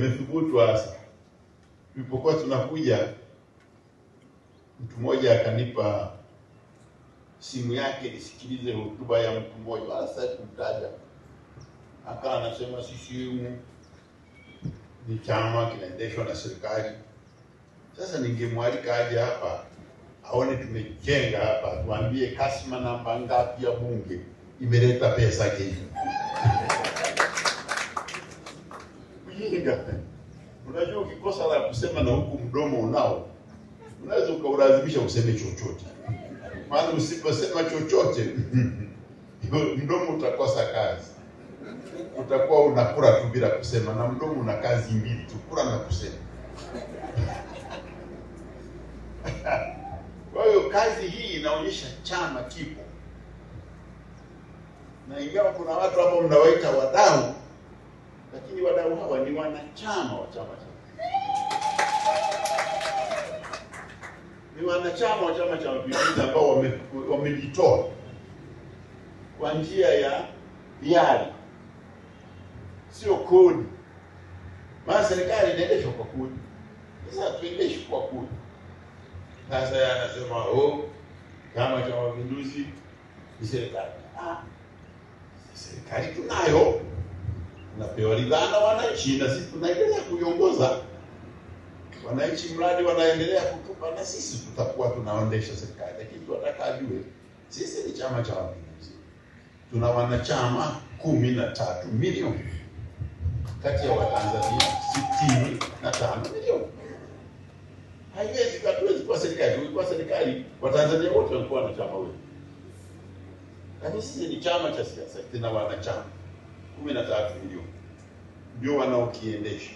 Nimethubutu hasa. Tulipokuwa tunakuja, mtu mmoja akanipa simu yake nisikilize hotuba ya mtu mmoja, wala sasa kumtaja. Akawa anasema CCM ni chama kinaendeshwa na serikali. Sasa ningemwalika aje hapa aone tumejenga hapa, tuambie kasma namba ngapi ya bunge imeleta pesa hiyo. Ujinga. Unajua ukikosa la kusema na huku mdomo unao, unaweza ukaulazimisha useme chochote. Maana usiposema chochote mdomo utakosa kazi. Utakuwa unakula tu bila kusema, na mdomo una kazi mbili tu, kula na kusema. Kwa hiyo kazi hii inaonyesha chama kipo. Na ingawa kuna watu hapo mnawaita wadau, lakini wadau hawa ni wanachama wa chama cha. Ni wanachama wa Chama cha Mapinduzi ambao wamejitoa kwa njia ya hiari, sio kodi. Maana serikali inaendeshwa kwa kodi. Sasa tuendeshwe kwa kodi. Sasa yeye anasema Chama cha Mapinduzi ni serikali. Serikali tunayo, tunapewa ridhaa na wananchi, na sisi tunaendelea kuiongoza. Wananchi mradi wanaendelea kutupa, na sisi tutakuwa tunaendesha serikali. Lakini tunataka ajue sisi ni Chama cha Mapinduzi, tuna wanachama 13 milioni kati ya Watanzania 65 milioni. Haiwezi kuwa serikali. Tulikuwa serikali, Watanzania wote walikuwa wanachama wetu. Lakini sisi ni chama cha siasa, tuna wanachama 13 milioni, ndio wanaokiendesha.